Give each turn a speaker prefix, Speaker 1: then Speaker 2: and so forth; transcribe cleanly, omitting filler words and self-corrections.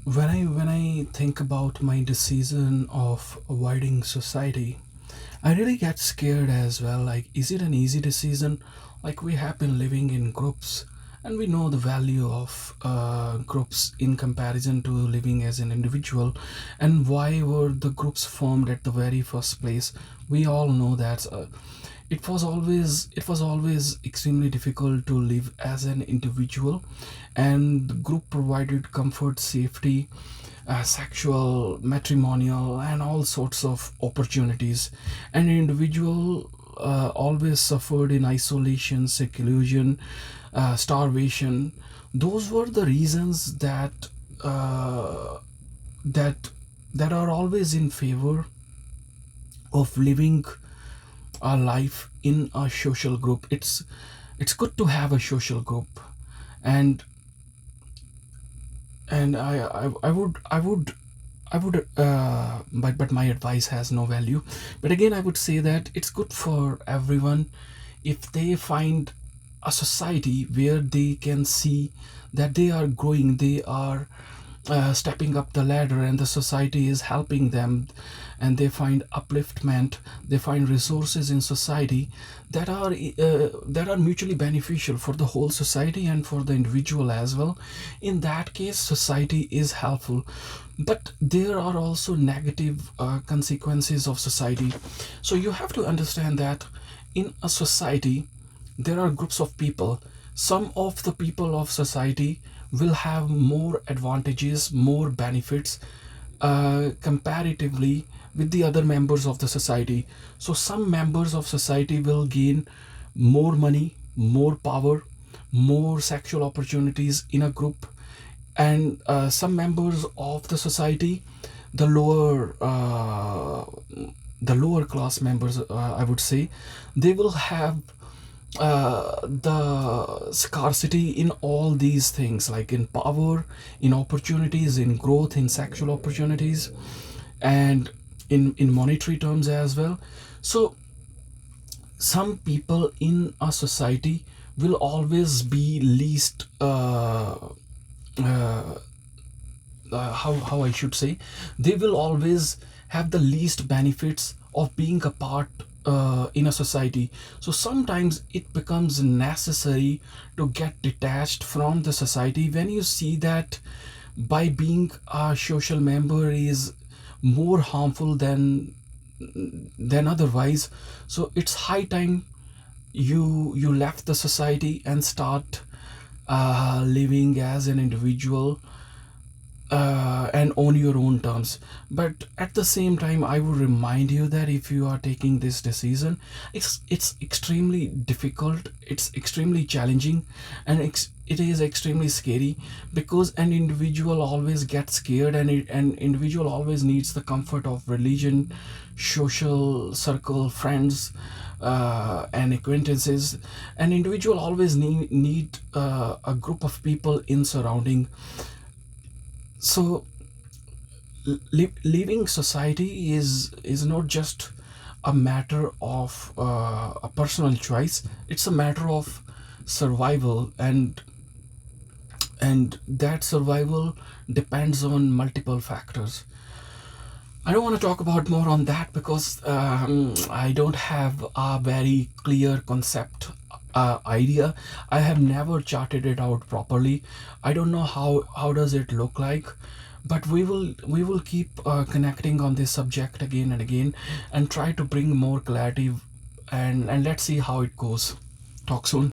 Speaker 1: When I think about my decision of avoiding society, I really get scared as well. Like, is it an easy decision? Like, we have been living in groups, and we know the value of groups in comparison to living as an individual. And why were the groups formed at the very first place? We all know that it was always extremely difficult to live as an individual, and the group provided comfort, safety, sexual, matrimonial, and all sorts of opportunities. An individual always suffered in isolation, seclusion, starvation. Those were the reasons uh, that that are always in favor of living a life in a social group. It's good to have a social group, and and I would, but my advice has no value. But again, I would say that it's good for everyone if they find a society where they can see that they are growing, they are stepping up the ladder, and the society is helping them, and they find upliftment, they find resources in society that are mutually beneficial for the whole society and for the individual as well. In that case, society is helpful. But there are also negative consequences of society. So you have to understand that in a society there are groups of people. Some of the people of society will have more advantages, more benefits comparatively with the other members of the society. So some members of society will gain more money, more power, more sexual opportunities in a group, and some members of the society, the lower class members, I would say, they will have the scarcity in all these things, like in power, in opportunities, in growth, in sexual opportunities, and in monetary terms as well. So some people in a society will always be least uh, how I should say, they will always have the least benefits of being a part in a society. So sometimes it becomes necessary to get detached from the society when you see that by being a social member is more harmful than otherwise. So it's high time you left the society and start living as an individual, and on your own terms. But at the same time, I would remind you that if you are taking this decision, it's extremely difficult, it's extremely challenging, and it is extremely scary, because an individual always gets scared, and an individual always needs the comfort of religion, social circle, friends, and acquaintances. An individual always need a group of people in surrounding. So leaving society is not just a matter of a personal choice. It's a matter of survival, and that survival depends on multiple factors. I don't want to talk about more on that because I don't have a very clear concept idea. I have never charted it out properly. I don't know how does it look like, but we will keep connecting on this subject again and again, and try to bring more clarity, and let's see how it goes. Talk soon.